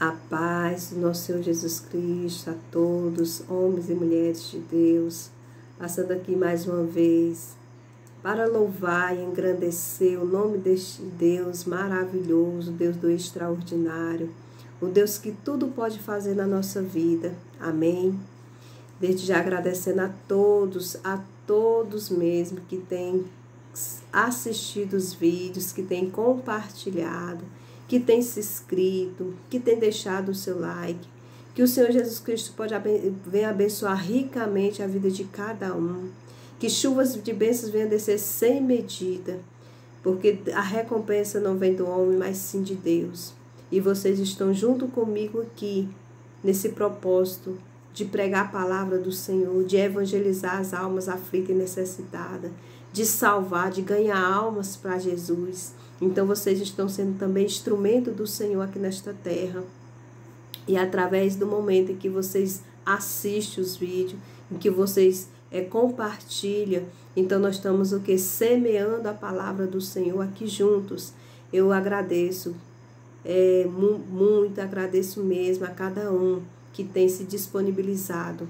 A paz do nosso Senhor Jesus Cristo a todos, homens e mulheres de Deus, passando aqui mais uma vez para louvar e engrandecer o nome deste Deus maravilhoso, Deus do extraordinário, o Deus que tudo pode fazer na nossa vida. Amém? Desde já agradecendo a todos mesmo que têm assistido os vídeos, que têm compartilhado, que tem se inscrito, que tem deixado o seu like, que o Senhor Jesus Cristo venha abençoar ricamente a vida de cada um, que chuvas de bênçãos venham descer sem medida, porque a recompensa não vem do homem, mas sim de Deus. E vocês estão junto comigo aqui, nesse propósito de pregar a palavra do Senhor, de evangelizar as almas aflitas e necessitadas, de salvar, de ganhar almas para Jesus. Então vocês estão sendo também instrumento do Senhor aqui nesta terra. E através do momento em que vocês assistem os vídeos, em que vocês compartilham, então nós estamos o que? Semeando a palavra do Senhor aqui juntos. Eu agradeço, muito agradeço mesmo a cada um que tem se disponibilizado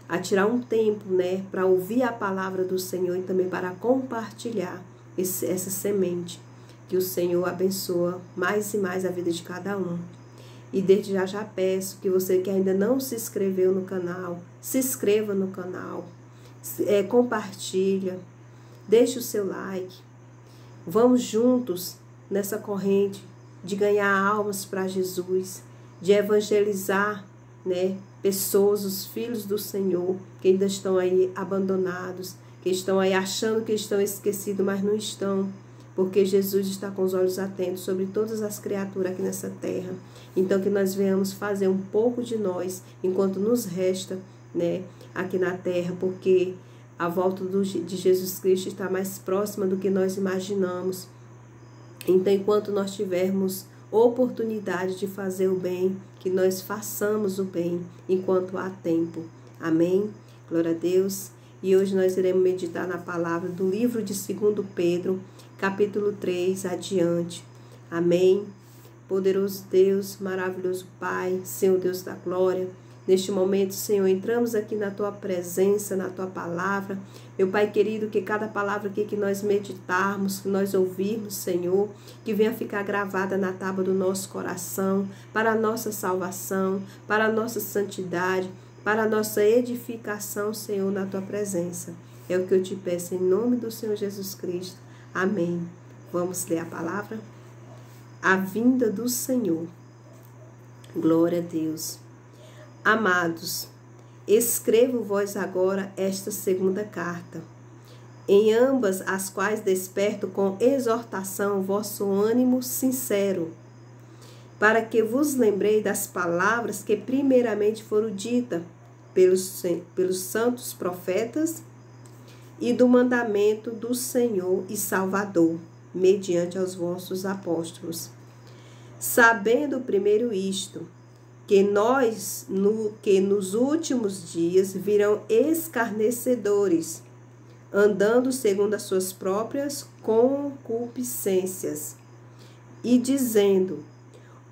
a tirar um tempo, para ouvir a palavra do Senhor e também para compartilhar essa semente. Que o Senhor abençoa mais e mais a vida de cada um. E desde já peço que você que ainda não se inscreveu no canal, se inscreva no canal, compartilha, deixe o seu like. Vamos juntos nessa corrente de ganhar almas para Jesus, de evangelizar, pessoas, os filhos do Senhor, que ainda estão aí abandonados, que estão aí achando que estão esquecidos, mas não estão. Porque Jesus está com os olhos atentos sobre todas as criaturas aqui nessa terra. Então que nós venhamos fazer um pouco de nós, enquanto nos resta, aqui na terra, porque a volta de Jesus Cristo está mais próxima do que nós imaginamos. Então, enquanto nós tivermos oportunidade de fazer o bem, que nós façamos o bem enquanto há tempo. Amém? Glória a Deus. E hoje nós iremos meditar na palavra do livro de 2 Pedro, capítulo 3 adiante. Amém? Poderoso Deus, maravilhoso Pai, Senhor Deus da glória. Neste momento, Senhor, entramos aqui na Tua presença, na Tua palavra. Meu Pai querido, que cada palavra aqui que nós meditarmos, que nós ouvirmos, Senhor, que venha ficar gravada na tábua do nosso coração, para a nossa salvação, para a nossa santidade, para a nossa edificação, Senhor, na Tua presença. É o que eu te peço em nome do Senhor Jesus Cristo. Amém. Vamos ler a palavra? A vinda do Senhor. Glória a Deus. Amados, escrevo-vos agora esta segunda carta, em ambas as quais desperto com exortação vosso ânimo sincero, para que vos lembrei das palavras que primeiramente foram ditas pelos santos profetas e do mandamento do Senhor e Salvador, mediante aos vossos apóstolos. Sabendo primeiro isto, que nos últimos dias virão escarnecedores, andando segundo as suas próprias concupiscências, e dizendo: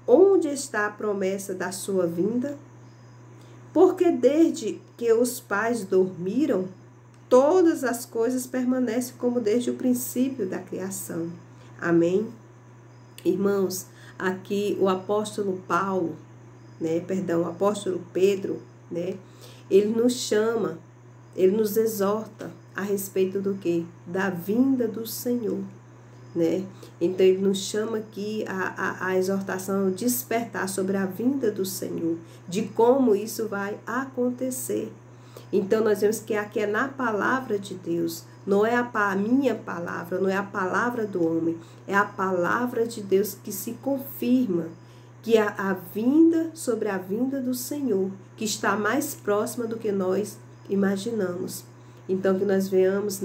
onde está a promessa da sua vinda? Porque desde que os pais dormiram, todas as coisas permanecem como desde o princípio da criação. Amém? Irmãos, aqui o apóstolo Paulo, o apóstolo Pedro, ele nos chama, ele nos exorta a respeito do quê? Da vinda do Senhor, Então ele nos chama aqui a exortação, despertar sobre a vinda do Senhor, de como isso vai acontecer. Então nós vemos que aqui é na palavra de Deus, não é a minha palavra, não é a palavra do homem, é a palavra de Deus que se confirma, que a vinda sobre a vinda do Senhor, que está mais próxima do que nós imaginamos. Então que nós venhamos,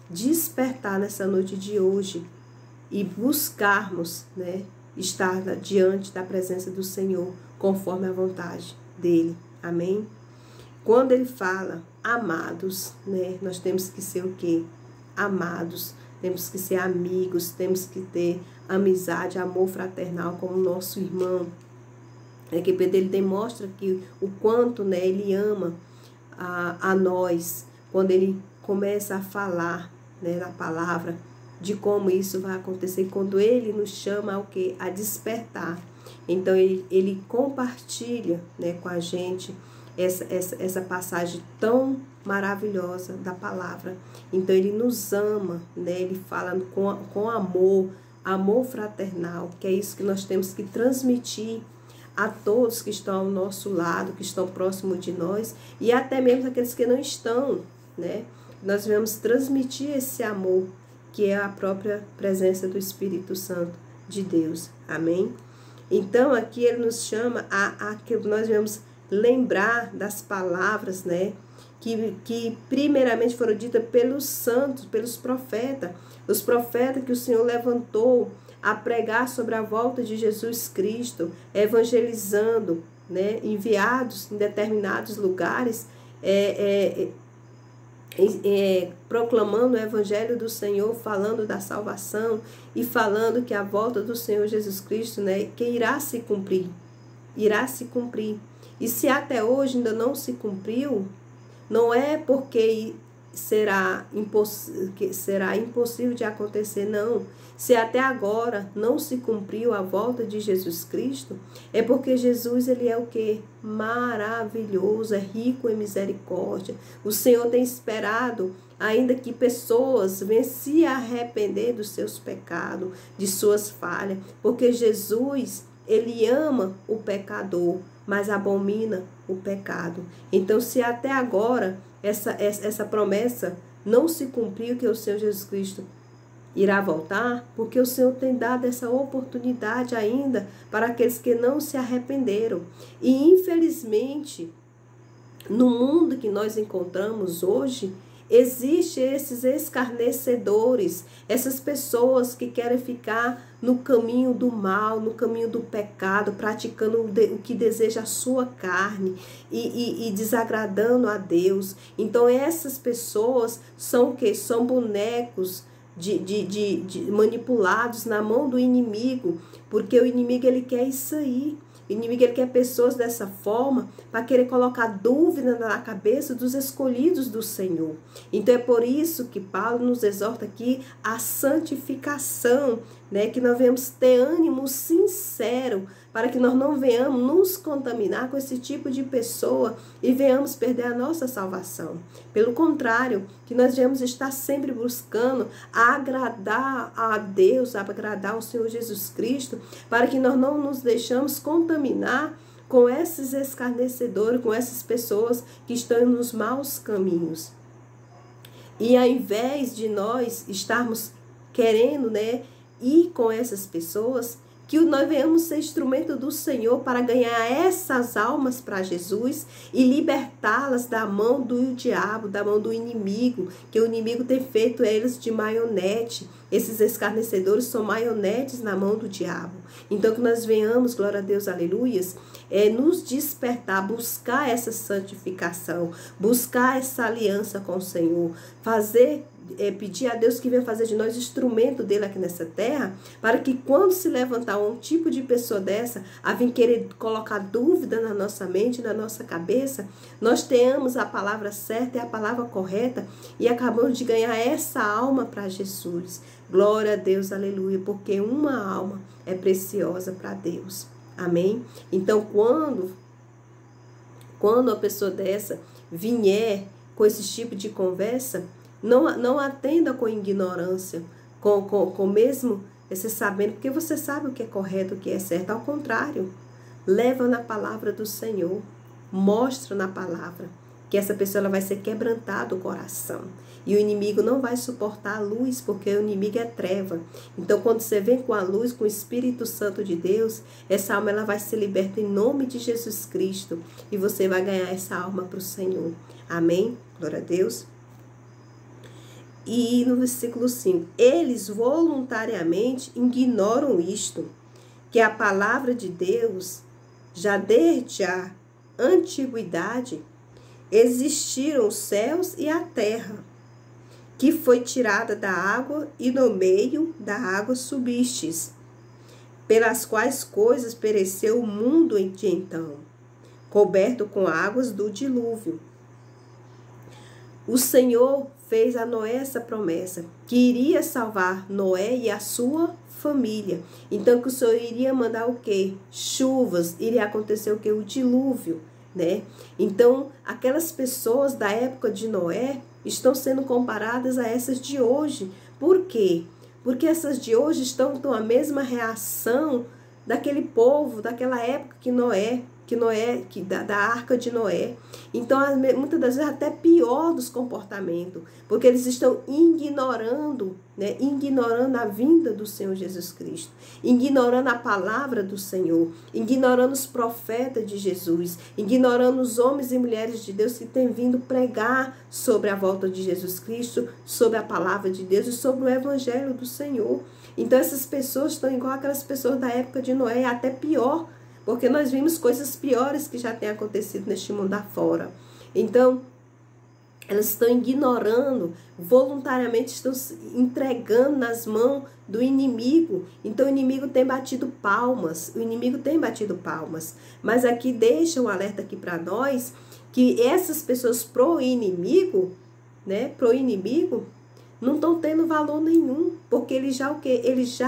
despertar nessa noite de hoje e buscarmos, estar diante da presença do Senhor, conforme a vontade dele. Amém? Quando ele fala amados, nós temos que ser o quê? Amados. Temos que ser amigos, temos que ter amizade, amor fraternal com o nosso irmão. É que Pedro ele demonstra que o quanto, né, ele ama a nós, quando ele começa a falar, né, na palavra, de como isso vai acontecer, quando ele nos chama ao quê? A despertar. Então ele compartilha, né, com a gente essa passagem tão maravilhosa da palavra. Então ele nos ama, né, ele fala com amor fraternal, que é isso que nós temos que transmitir a todos que estão ao nosso lado, que estão próximos de nós, e até mesmo aqueles que não estão, né? Nós devemos transmitir esse amor, que é a própria presença do Espírito Santo de Deus. Amém? Então, aqui ele nos chama a que nós devemos lembrar das palavras, né? Que primeiramente foram ditas pelos santos, pelos profetas. Os profetas que o Senhor levantou a pregar sobre a volta de Jesus Cristo, evangelizando, né, enviados em determinados lugares, proclamando o evangelho do Senhor, falando da salvação e falando que a volta do Senhor Jesus Cristo, né, que irá se cumprir. E se até hoje ainda não se cumpriu, não é porque será impossível de acontecer, não. Se até agora não se cumpriu a volta de Jesus Cristo, é porque Jesus, ele é o quê? Maravilhoso, é rico em misericórdia. O Senhor tem esperado ainda que pessoas venham se arrepender dos seus pecados, de suas falhas, porque Jesus, ele ama o pecador, mas abomina o pecado. Então, se até agora essa promessa não se cumpriu, que o Senhor Jesus Cristo irá voltar, porque o Senhor tem dado essa oportunidade ainda para aqueles que não se arrependeram. E infelizmente, no mundo que nós encontramos hoje, existem esses escarnecedores, essas pessoas que querem ficar no caminho do mal, no caminho do pecado, praticando o que deseja a sua carne e desagradando a Deus. Então essas pessoas são o quê? São bonecos manipulados na mão do inimigo, porque o inimigo ele quer isso aí. O inimigo ele quer pessoas dessa forma para querer colocar dúvida na cabeça dos escolhidos do Senhor. Então é por isso que Paulo nos exorta aqui a santificação, né? Que nós venhamos ter ânimo sincero, para que nós não venhamos nos contaminar com esse tipo de pessoa e venhamos perder a nossa salvação. Pelo contrário, que nós devemos estar sempre buscando agradar a Deus, agradar ao Senhor Jesus Cristo, para que nós não nos deixamos contaminar com esses escarnecedores, com essas pessoas que estão nos maus caminhos. E ao invés de nós estarmos querendo, né, ir com essas pessoas, que nós venhamos ser instrumento do Senhor para ganhar essas almas para Jesus e libertá-las da mão do diabo, da mão do inimigo, que o inimigo tem feito eles de marionete. Esses escarnecedores são marionetes na mão do diabo. Então que nós venhamos, glória a Deus, aleluias, nos despertar, buscar essa santificação, buscar essa aliança com o Senhor, pedir a Deus que venha fazer de nós instrumento dele aqui nessa terra, para que quando se levantar um tipo de pessoa dessa, a vir querer colocar dúvida na nossa mente, na nossa cabeça, nós tenhamos a palavra certa e a palavra correta e acabamos de ganhar essa alma para Jesus. Glória a Deus, aleluia, porque uma alma é preciosa para Deus. Amém? Então, quando a pessoa dessa vier com esse tipo de conversa, não atenda com ignorância, com mesmo você sabendo, porque você sabe o que é correto, o que é certo. Ao contrário, leva na palavra do Senhor, mostra na palavra que essa pessoa ela vai ser quebrantada o coração. E o inimigo não vai suportar a luz, porque o inimigo é treva. Então, quando você vem com a luz, com o Espírito Santo de Deus, essa alma ela vai ser liberta em nome de Jesus Cristo. E você vai ganhar essa alma para o Senhor. Amém? Glória a Deus. E no versículo 5, eles voluntariamente ignoram isto, que a palavra de Deus, já desde a antiguidade, existiram os céus e a terra, que foi tirada da água e no meio da água subistes. pelas quais coisas pereceu o mundo de então, coberto com águas do dilúvio. O Senhor fez a Noé essa promessa, que iria salvar Noé e a sua família. Então, que o Senhor iria mandar o quê? Chuvas, iria acontecer o quê? O dilúvio, né? Então, aquelas pessoas da época de Noé estão sendo comparadas a essas de hoje. Por quê? Porque essas de hoje estão com a mesma reação daquele povo, daquela época da arca de Noé. Então, muitas das vezes, até pior dos comportamentos, porque eles estão ignorando, né? Ignorando a vinda do Senhor Jesus Cristo, ignorando a palavra do Senhor, ignorando os profetas de Jesus, ignorando os homens e mulheres de Deus que têm vindo pregar sobre a volta de Jesus Cristo, sobre a palavra de Deus e sobre o evangelho do Senhor. Então, essas pessoas estão igual aquelas pessoas da época de Noé, até pior, porque nós vimos coisas piores que já têm acontecido neste mundo afora. Então, elas estão ignorando, voluntariamente estão se entregando nas mãos do inimigo. Então, o inimigo tem batido palmas. Mas aqui deixa um alerta aqui para nós, que essas pessoas pro inimigo, não estão tendo valor nenhum, porque ele já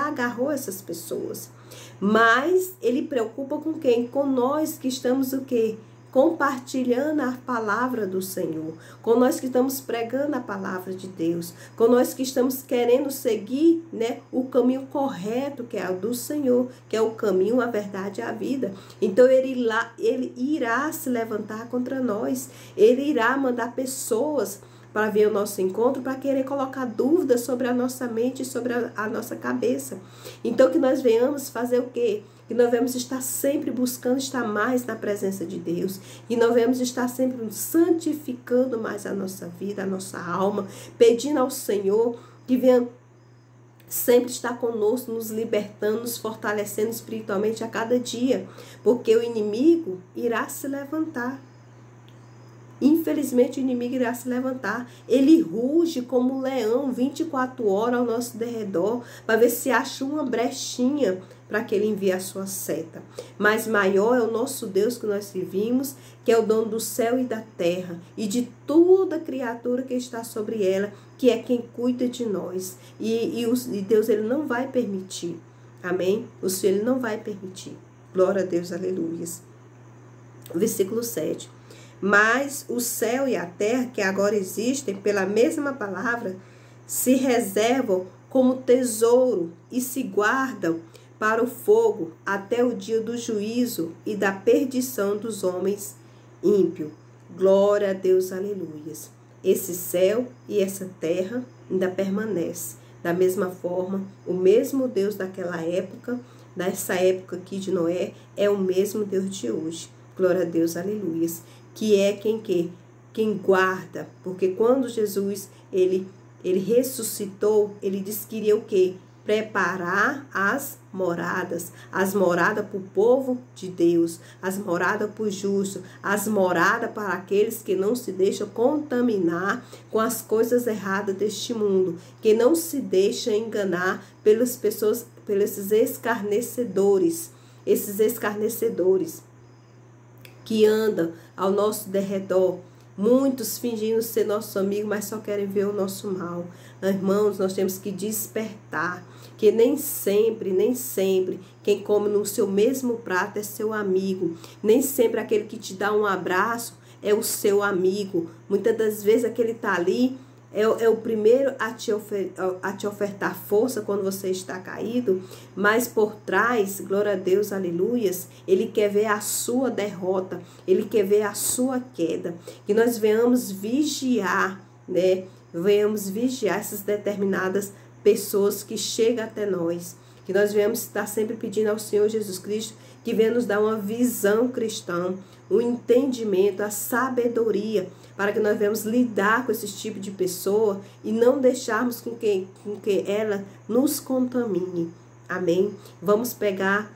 agarrou essas pessoas. Mas ele preocupa com quem? Com nós que estamos o quê? Compartilhando a palavra do Senhor, com nós que estamos pregando a palavra de Deus, com nós que estamos querendo seguir, né, o caminho correto, que é o do Senhor, que é o caminho, a verdade e a vida. Então ele irá se levantar contra nós, ele irá mandar pessoas para vir ao nosso encontro, para querer colocar dúvidas sobre a nossa mente e sobre a nossa cabeça. Então, que nós venhamos fazer o quê? Que nós venhamos estar sempre buscando estar mais na presença de Deus. E nós venhamos estar sempre santificando mais a nossa vida, a nossa alma, pedindo ao Senhor que venha sempre estar conosco, nos libertando, nos fortalecendo espiritualmente a cada dia. Porque o inimigo irá se levantar. Infelizmente, o inimigo irá se levantar. Ele ruge como um leão 24 horas ao nosso derredor, para ver se acha uma brechinha para que ele envie a sua seta. Mas maior é o nosso Deus que nós servimos, que é o dono do céu e da terra, e de toda criatura que está sobre ela, que é quem cuida de nós. E Deus, ele não vai permitir. Amém? O Senhor, ele não vai permitir. Glória a Deus, aleluias. Versículo 7. Mas o céu e a terra, que agora existem pela mesma palavra, se reservam como tesouro e se guardam para o fogo até o dia do juízo e da perdição dos homens ímpios. Glória a Deus, aleluias. Esse céu e essa terra ainda permanece. Da mesma forma, o mesmo Deus daquela época, dessa época aqui de Noé, é o mesmo Deus de hoje. Glória a Deus, aleluias. Que é quem guarda, porque quando Jesus ele ressuscitou, ele disse que iria o quê? Preparar as moradas para o povo de Deus, as moradas para o justo, as moradas para aqueles que não se deixam contaminar com as coisas erradas deste mundo, que não se deixam enganar pelas pessoas, pelos escarnecedores, esses escarnecedores que andam ao nosso derredor, muitos fingindo ser nosso amigo, mas só querem ver o nosso mal. Irmãos, nós temos que despertar, que nem sempre, quem come no seu mesmo prato é seu amigo. Nem sempre aquele que te dá um abraço é o seu amigo. Muitas das vezes aquele está ali, é o primeiro a te ofertar força quando você está caído, mas por trás, glória a Deus, aleluias, ele quer ver a sua derrota, ele quer ver a sua queda. Que nós venhamos vigiar, né? Venhamos vigiar essas determinadas pessoas que chegam até nós. Que nós venhamos estar sempre pedindo ao Senhor Jesus Cristo que venha nos dar uma visão cristã, um entendimento, a sabedoria, para que nós venhamos lidar com esse tipo de pessoa e não deixarmos com que ela nos contamine. Amém? Vamos pegar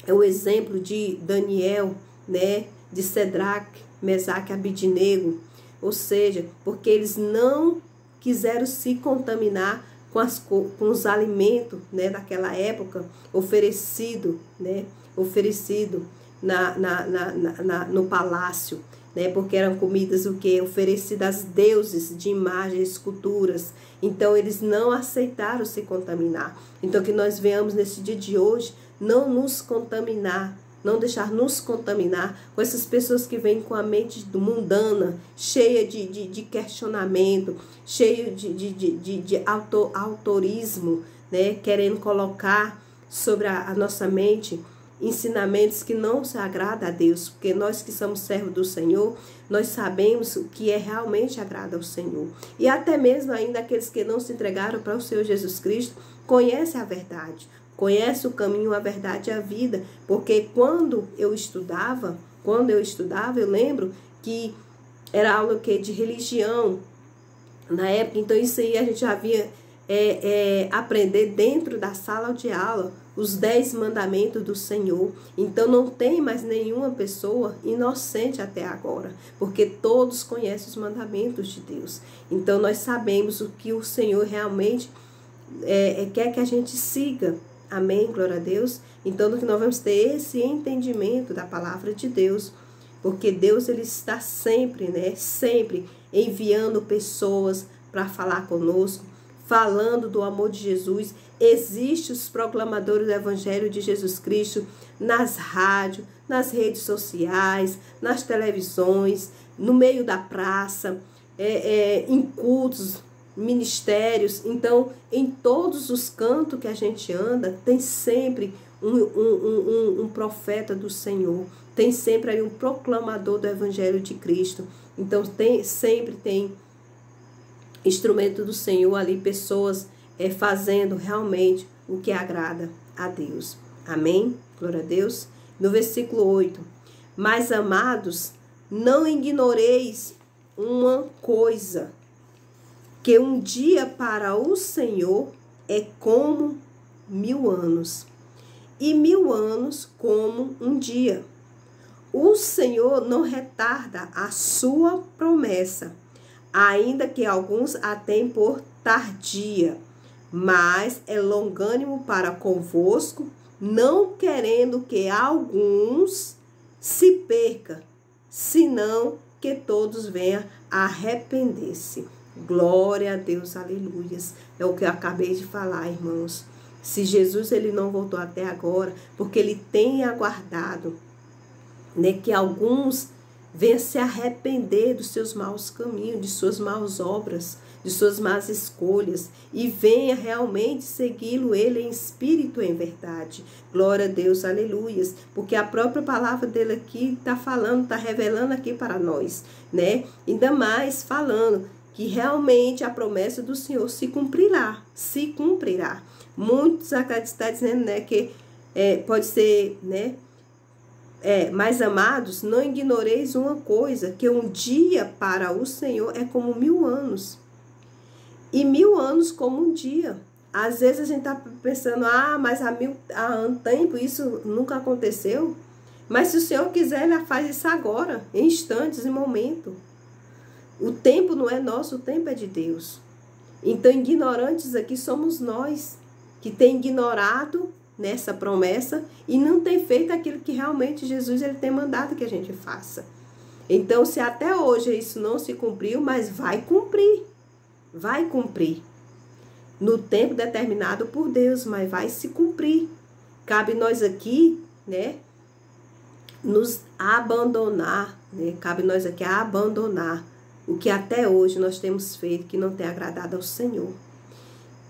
o exemplo de Daniel, né? De Sedraque, Mesaque e Abidnego. Ou seja, porque eles não quiseram se contaminar com os alimentos, né, daquela época, oferecido, né, oferecido no palácio, né, porque eram comidas o que? Oferecidas a deuses de imagens, esculturas. Então eles não aceitaram se contaminar. Então que nós venhamos nesse dia de hoje não nos contaminar, não deixar nos contaminar com essas pessoas que vêm com a mente mundana, cheia de questionamento, cheia de autorismo, né, querendo colocar sobre a nossa mente ensinamentos que não se agrada a Deus, porque nós que somos servos do Senhor, nós sabemos o que é realmente agrada ao Senhor. E até mesmo ainda aqueles que não se entregaram para o Senhor Jesus Cristo, conhecem a verdade, conhecem o caminho, a verdade e a vida, porque quando eu estudava, eu lembro que era aula de religião na época, então isso aí a gente já via aprender dentro da sala de aula, os 10 mandamentos do Senhor. Então não tem mais nenhuma pessoa inocente até agora, porque todos conhecem os mandamentos de Deus. Então nós sabemos o que o Senhor realmente quer que a gente siga. Amém? Glória a Deus. Então nós vamos ter esse entendimento da palavra de Deus, porque Deus ele está sempre, né? Sempre enviando pessoas para falar conosco, falando do amor de Jesus. Existem os proclamadores do Evangelho de Jesus Cristo nas rádios, nas redes sociais, nas televisões, no meio da praça, em cultos, ministérios. Então, em todos os cantos que a gente anda, tem sempre um profeta do Senhor, tem sempre aí um proclamador do Evangelho de Cristo. Então, sempre tem instrumento do Senhor ali, pessoas fazendo realmente o que agrada a Deus. Amém? Glória a Deus. No versículo 8. Mas, amados, não ignoreis uma coisa, que um dia para o Senhor é como 1000 anos, e 1000 anos como um dia. O Senhor não retarda a sua promessa, ainda que alguns a tenham por tardia, mas é longânimo para convosco, não querendo que alguns se percam, senão que todos venham a arrepender-se. Glória a Deus, aleluias. É o que eu acabei de falar, irmãos. Se Jesus ele não voltou até agora, porque ele tem aguardado, né, que alguns venham se arrepender dos seus maus caminhos, de suas maus obras, de suas más escolhas, e venha realmente segui-lo ele em espírito e em verdade. Glória a Deus, aleluias, porque a própria palavra dele aqui está falando, está revelando aqui para nós, né? Ainda mais falando que realmente a promessa do Senhor se cumprirá, se cumprirá. Muitos acreditam dizendo, né, que pode ser, né, mas amados, não ignoreis uma coisa, que um dia para o Senhor é como 1000 anos, e 1000 anos como um dia. Às vezes a gente está pensando, mas há um tempo isso nunca aconteceu. Mas se o Senhor quiser, Ele faz isso agora, em instantes, em momento. O tempo não é nosso, o tempo é de Deus. Então, ignorantes aqui somos nós, que tem ignorado nessa promessa e não tem feito aquilo que realmente Jesus ele tem mandado que a gente faça. Então, se até hoje isso não se cumpriu, mas vai cumprir. Vai cumprir. No tempo determinado por Deus, mas vai se cumprir. Cabe nós aqui, né, nos abandonar, né? Cabe nós aqui abandonar o que até hoje nós temos feito que não tem agradado ao Senhor.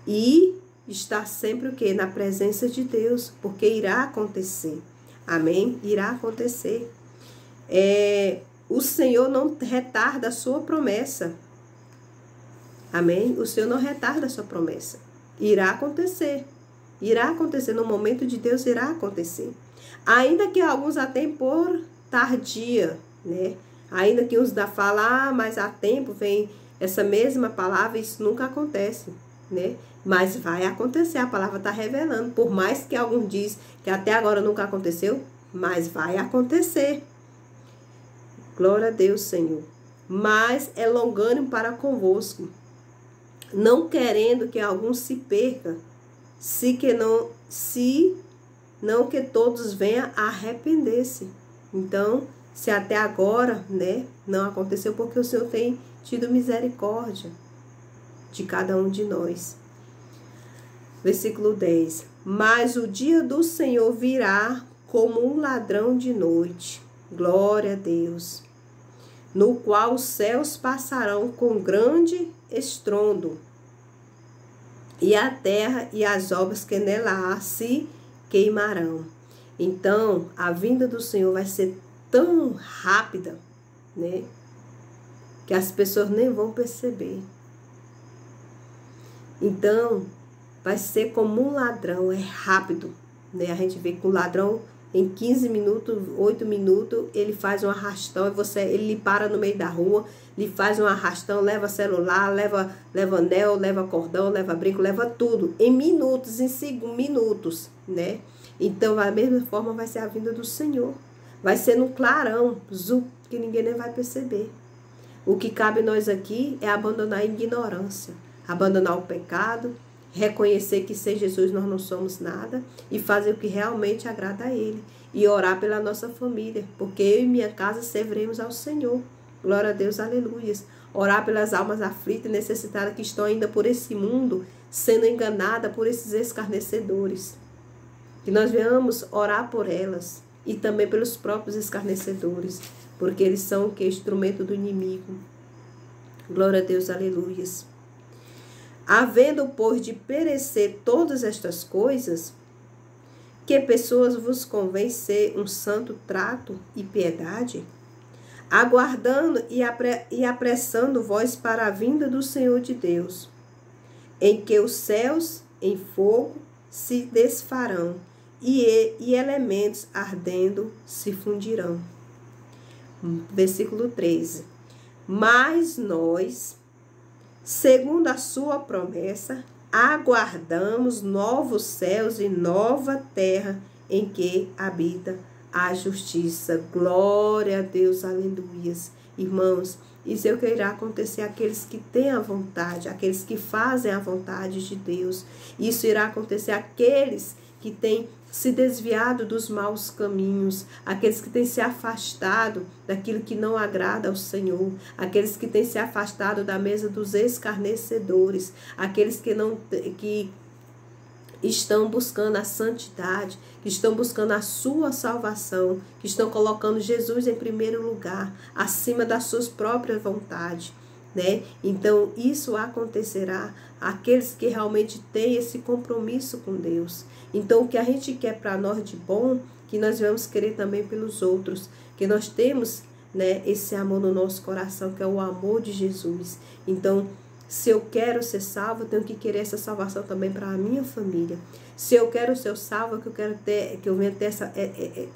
E estar sempre o quê? Na presença de Deus, porque irá acontecer. Amém? Irá acontecer. O Senhor não retarda a sua promessa. Amém? O Senhor não retarda a sua promessa. Irá acontecer. Irá acontecer. No momento de Deus irá acontecer. Ainda que alguns a tenham por tardia, né? Ainda que uns falam, mas há tempo vem essa mesma palavra, isso nunca acontece, né? Mas vai acontecer, a palavra está revelando. Por mais que alguns dizem que até agora nunca aconteceu, mas vai acontecer. Glória a Deus, Senhor. Mas é longânimo para convosco. não querendo que algum se perca, se não que todos venham a arrepender-se. Então, se até agora, né, não aconteceu, porque o Senhor tem tido misericórdia de cada um de nós. Versículo 10. Mas o dia do Senhor virá como um ladrão de noite. Glória a Deus. No qual os céus passarão com grande estrondo, e a terra e as obras que nela há se queimarão. Então, a vinda do Senhor vai ser tão rápida, né, que as pessoas nem vão perceber. Então, vai ser como um ladrão, é rápido, né? A gente vê que o ladrão, em 15 minutos, 8 minutos, ele faz um arrastão, ele lhe para no meio da rua, lhe faz um arrastão, leva celular, leva anel, leva cordão, leva brinco, leva tudo, em minutos, em minutos, né? Então, da mesma forma vai ser a vinda do Senhor. Vai ser no clarão, que ninguém nem vai perceber. O que cabe a nós aqui é abandonar a ignorância, abandonar o pecado, reconhecer que sem Jesus nós não somos nada e fazer o que realmente agrada a Ele. E orar pela nossa família, porque eu e minha casa serviremos ao Senhor. Glória a Deus, aleluias. Orar pelas almas aflitas e necessitadas que estão ainda por esse mundo, sendo enganadas por esses escarnecedores. Que nós venhamos orar por elas e também pelos próprios escarnecedores, porque eles são o que? Instrumento do inimigo. Glória a Deus, aleluias. Havendo, pois, de perecer todas estas coisas, que pessoas vos convém ser um santo trato e piedade, aguardando e apressando vós para a vinda do Senhor de Deus, em que os céus em fogo se desfarão e elementos ardendo se fundirão. Versículo 13. Mas nós, segundo a sua promessa, aguardamos novos céus e nova terra em que habita a justiça. Glória a Deus, aleluias. Irmãos, isso é o que irá acontecer àqueles que têm a vontade, àqueles que fazem a vontade de Deus. Isso irá acontecer àqueles que têm se desviado dos maus caminhos, aqueles que têm se afastado daquilo que não agrada ao Senhor, aqueles que têm se afastado da mesa dos escarnecedores, aqueles que estão buscando a santidade, que estão buscando a sua salvação, que estão colocando Jesus em primeiro lugar, acima das suas próprias vontades, né? Então, isso acontecerá àqueles que realmente têm esse compromisso com Deus. Então, o que a gente quer para nós de bom, que nós vamos querer também pelos outros, que nós temos, né, esse amor no nosso coração, que é o amor de Jesus. Então, se eu quero ser salvo, eu tenho que querer essa salvação também para a minha família. Se eu quero ser salvo, que eu venha ter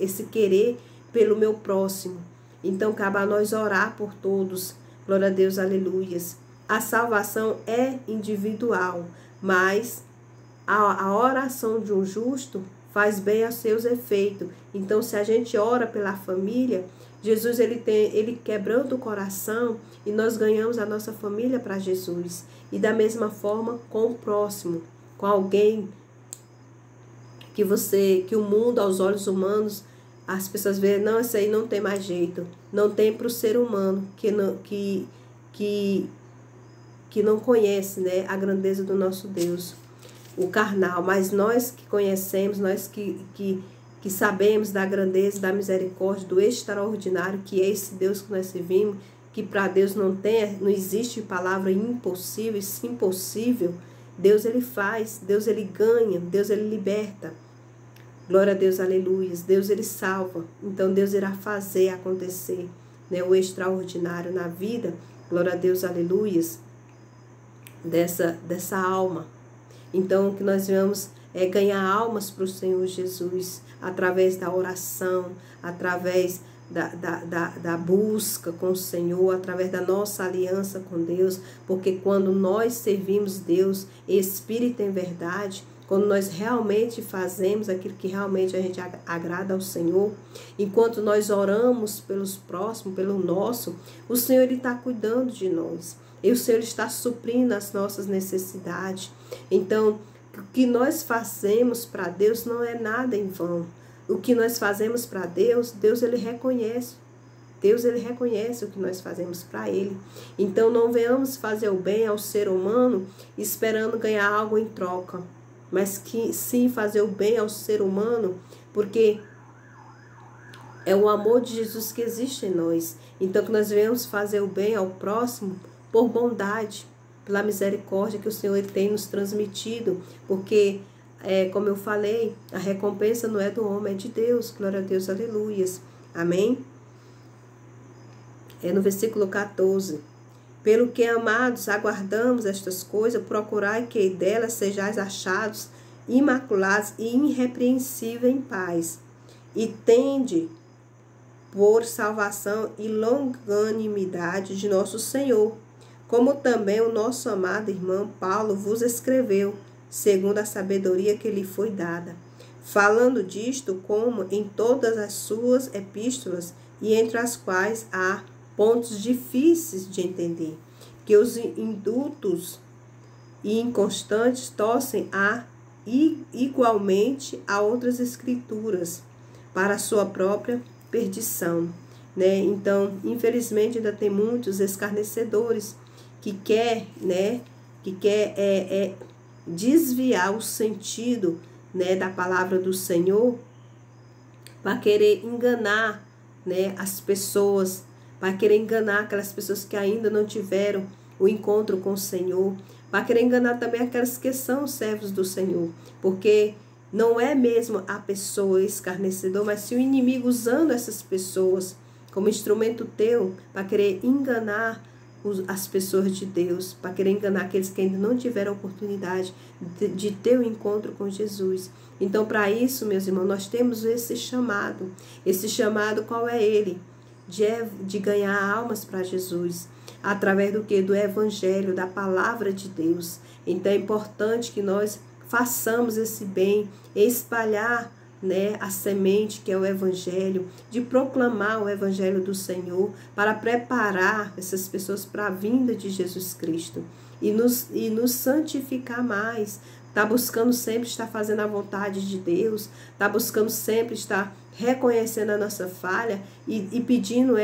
esse querer pelo meu próximo. Então, cabe a nós orar por todos. Glória a Deus, aleluias. A salvação é individual, mas a oração de um justo faz bem aos seus efeitos. Então, se a gente ora pela família, Jesus ele quebrando o coração e nós ganhamos a nossa família para Jesus. E da mesma forma com o próximo, com alguém que o mundo, aos olhos humanos, as pessoas veem, não, isso aí não tem mais jeito. Não tem para o ser humano que não conhece, né, a grandeza do nosso Deus, o carnal. Mas nós que conhecemos, nós que sabemos da grandeza, da misericórdia, do extraordinário, que é esse Deus que nós servimos, que para Deus não existe palavra impossível, isso impossível. Deus ele faz, Deus ele ganha, Deus ele liberta. Glória a Deus, aleluia. Deus ele salva. Então Deus irá fazer acontecer, né, o extraordinário na vida. Glória a Deus, aleluia. Dessa alma. Então que nós vamos ganhar almas para o Senhor Jesus, através da oração, através da busca com o Senhor, através da nossa aliança com Deus, porque quando nós servimos Deus, Espírito em verdade, quando nós realmente fazemos aquilo que realmente a gente agrada ao Senhor, enquanto nós oramos pelos próximos, pelo nosso, o Senhor está cuidando de nós. e o Senhor está suprindo as nossas necessidades. Então, o que nós fazemos para Deus não é nada em vão. O que nós fazemos para Deus, Deus ele reconhece. Deus ele reconhece o que nós fazemos para Ele. Então não venhamos fazer o bem ao ser humano esperando ganhar algo em troca, mas que sim fazer o bem ao ser humano, porque é o amor de Jesus que existe em nós. Então que nós venhamos fazer o bem ao próximo por bondade, pela misericórdia que o Senhor ele tem nos transmitido, porque como eu falei, a recompensa não é do homem, é de Deus. Glória a Deus, aleluias. Amém? No versículo 14. Pelo que, amados, aguardamos estas coisas, procurai que delas sejais achados imaculados e irrepreensíveis em paz, e tende por salvação e longanimidade de nosso Senhor, como também o nosso amado irmão Paulo vos escreveu, segundo a sabedoria que lhe foi dada, falando disto como em todas as suas epístolas, e entre as quais há pontos difíceis de entender, que os indultos e inconstantes torcem igualmente a outras escrituras para a sua própria perdição, né? Então, infelizmente, ainda tem muitos escarnecedores que quer desviar o sentido, né, da palavra do Senhor para querer enganar, né, as pessoas, para querer enganar aquelas pessoas que ainda não tiveram o encontro com o Senhor, para querer enganar também aquelas que são servos do Senhor, porque não é mesmo a pessoa escarnecedor, mas se o inimigo usando essas pessoas como instrumento teu para querer enganar as pessoas de Deus, para querer enganar aqueles que ainda não tiveram a oportunidade de ter o encontro com Jesus. Então, para isso, meus irmãos, nós temos esse chamado. Esse chamado, qual é ele? De ganhar almas para Jesus, através do que? Do Evangelho, da palavra de Deus. Então é importante que nós façamos esse bem, espalhar, né, a semente que é o Evangelho, de proclamar o Evangelho do Senhor, para preparar essas pessoas para a vinda de Jesus Cristo e nos santificar mais. Está buscando sempre estar fazendo a vontade de Deus, está buscando sempre estar reconhecendo a nossa falha e pedindo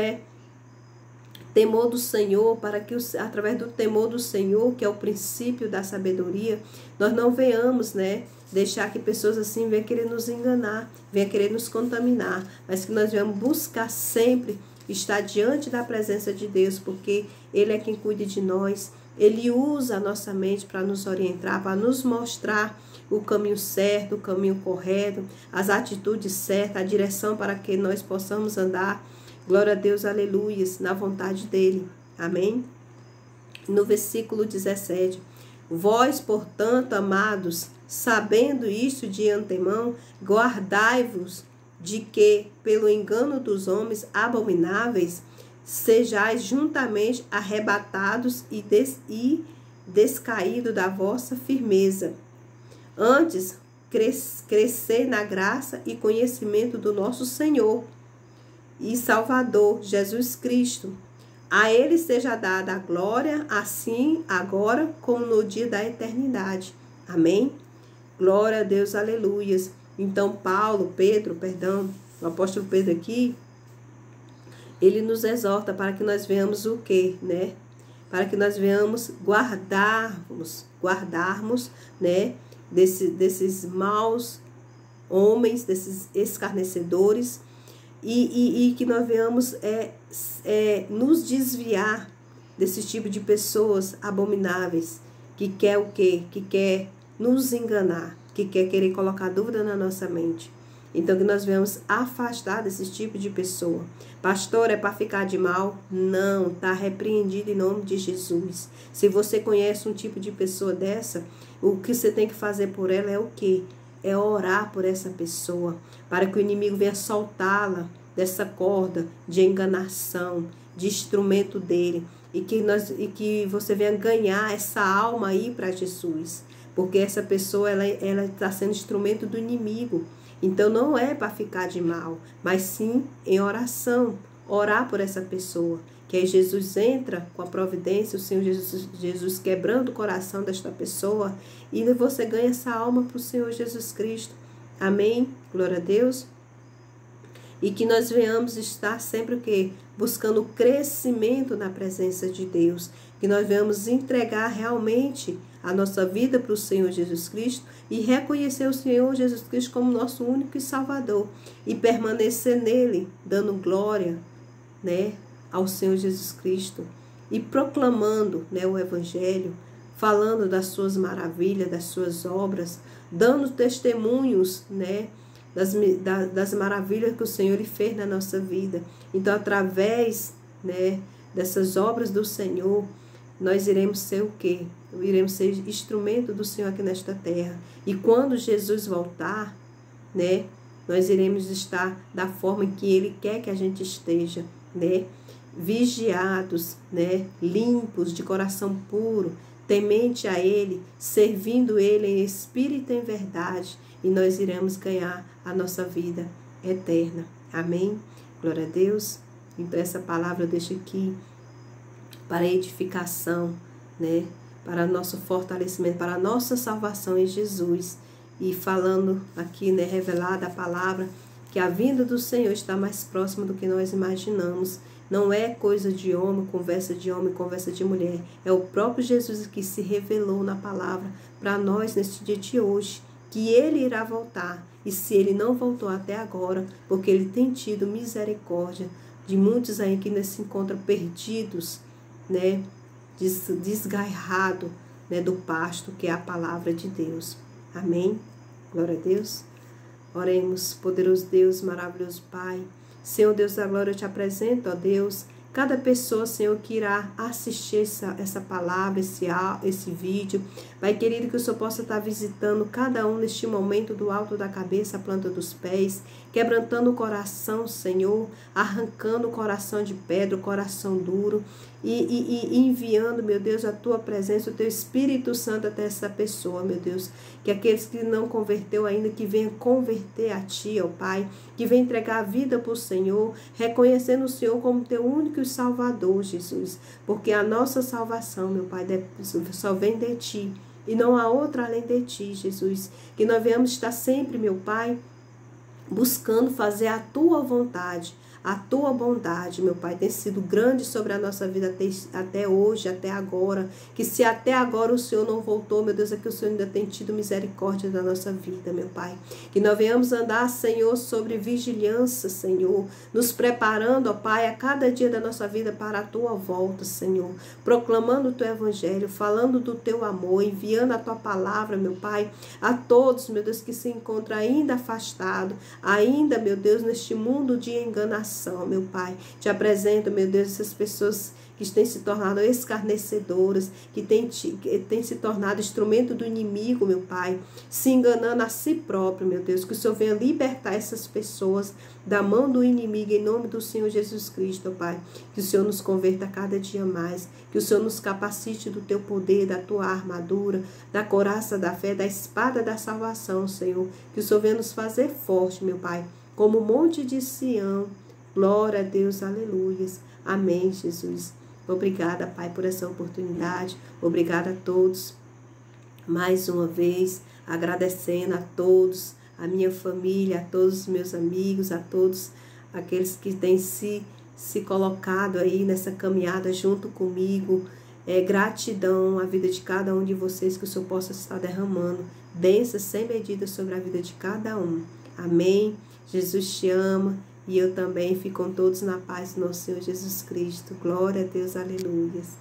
temor do Senhor, para que através do temor do Senhor, que é o princípio da sabedoria, nós não venhamos, né, deixar que pessoas assim venham querer nos enganar, venham querer nos contaminar, mas que nós venhamos buscar sempre estar diante da presença de Deus, porque Ele é quem cuida de nós. Ele usa a nossa mente para nos orientar, para nos mostrar o caminho certo, o caminho correto, as atitudes certas, a direção para que nós possamos andar. Glória a Deus, aleluias, na vontade dEle. Amém? No versículo 17. Vós, portanto, amados, sabendo isto de antemão, guardai-vos de que, pelo engano dos homens abomináveis, sejais juntamente arrebatados e descaídos da vossa firmeza. Antes, crescei na graça e conhecimento do nosso Senhor e Salvador, Jesus Cristo. A Ele seja dada a glória, assim agora como no dia da eternidade. Amém? Glória a Deus, aleluias. Então, o apóstolo Pedro aqui, ele nos exorta para que nós venhamos o quê, né? Para que nós venhamos guardarmos, né? Desses maus homens, desses escarnecedores, e que nós venhamos nos desviar desse tipo de pessoas abomináveis, que quer o quê? Que quer nos enganar, que quer querer colocar dúvida na nossa mente. Então, que nós venhamos afastar desse tipo de pessoa. Pastor, é para ficar de mal? Não, está repreendido em nome de Jesus. Se você conhece um tipo de pessoa dessa, o que você tem que fazer por ela é o quê? É orar por essa pessoa, para que o inimigo venha soltá-la dessa corda de enganação, de instrumento dele, e que você venha ganhar essa alma aí para Jesus, porque essa pessoa ela está sendo instrumento do inimigo. Então não é para ficar de mal, mas sim em oração, orar por essa pessoa, Que aí Jesus entra com a providência, o Senhor Jesus quebrando o coração desta pessoa, e você ganha essa alma para o Senhor Jesus Cristo. Amém? Glória a Deus. E que nós venhamos estar sempre o quê? Buscando crescimento na presença de Deus. Que nós venhamos entregar realmente a nossa vida para o Senhor Jesus Cristo e reconhecer o Senhor Jesus Cristo como nosso único e Salvador. E permanecer nele, dando glória, né, ao Senhor Jesus Cristo. E proclamando, né, o Evangelho, falando das suas maravilhas, das suas obras, dando testemunhos, né, das maravilhas que o Senhor fez na nossa vida. Então, através, né, dessas obras do Senhor, nós iremos ser o quê? Iremos ser instrumento do Senhor aqui nesta terra. E quando Jesus voltar, né, nós iremos estar da forma em que Ele quer que a gente esteja, né, vigiados, né, limpos, de coração puro, temente a Ele, servindo Ele em espírito e em verdade, e nós iremos ganhar a nossa vida eterna. Amém? Glória a Deus. Então essa palavra eu deixo aqui para edificação, né, para nosso fortalecimento, para a nossa salvação em Jesus. E falando aqui, né, revelada a palavra, que a vinda do Senhor está mais próxima do que nós imaginamos. Não é coisa de homem, conversa de mulher. É o próprio Jesus que se revelou na palavra para nós neste dia de hoje, que Ele irá voltar. E se Ele não voltou até agora, porque Ele tem tido misericórdia de muitos aí que ainda se encontram perdidos, né, desgarrado, né, do pasto que é a palavra de Deus. Amém? Glória a Deus. Oremos, poderoso Deus, maravilhoso Pai. Senhor Deus da glória, eu te apresento, ó Deus, cada pessoa, Senhor, que irá assistir essa palavra, esse vídeo. Pai querido, que o Senhor possa estar visitando cada um neste momento, do alto da cabeça à planta dos pés, quebrantando o coração, Senhor, arrancando o coração de pedra, o coração duro, e enviando, meu Deus, a Tua presença, o Teu Espírito Santo até essa pessoa, meu Deus. Que aqueles que não converteu ainda, que venham converter a Ti, ó Pai, que venham entregar a vida para o Senhor, reconhecendo o Senhor como Teu único e Salvador, Jesus. Porque a nossa salvação, meu Pai, só vem de Ti, e não há outra além de Ti, Jesus. Que nós venhamos estar sempre, meu Pai, buscando fazer a Tua vontade. A Tua bondade, meu Pai, tem sido grande sobre a nossa vida até hoje, até agora. Que se até agora o Senhor não voltou, meu Deus, é que o Senhor ainda tem tido misericórdia da nossa vida, meu Pai. Que nós venhamos andar, Senhor, sobre vigilância, Senhor. Nos preparando, ó Pai, a cada dia da nossa vida para a Tua volta, Senhor. Proclamando o Teu Evangelho, falando do Teu amor, enviando a Tua palavra, meu Pai, a todos, meu Deus, que se encontram ainda afastados, ainda, meu Deus, neste mundo de enganação. Meu Pai, te apresento, meu Deus, essas pessoas que têm se tornado escarnecedoras, que têm se tornado instrumento do inimigo, meu Pai, se enganando a si próprio, meu Deus, que o Senhor venha libertar essas pessoas da mão do inimigo, em nome do Senhor Jesus Cristo, Pai, que o Senhor nos converta cada dia mais, que o Senhor nos capacite do Teu poder, da Tua armadura, da couraça da fé, da espada da salvação, Senhor, que o Senhor venha nos fazer forte, meu Pai, como o monte de Sião. Glória a Deus, aleluias. Amém, Jesus. Obrigada, Pai, por essa oportunidade. Obrigada a todos. Mais uma vez, agradecendo a todos, a minha família, a todos os meus amigos, a todos aqueles que têm se colocado aí nessa caminhada junto comigo. Gratidão à vida de cada um de vocês, que o Senhor possa estar derramando bênçãos sem medida sobre a vida de cada um. Amém. Jesus te ama. E eu também. Ficam todos na paz do nosso Senhor Jesus Cristo. Glória a Deus, aleluias.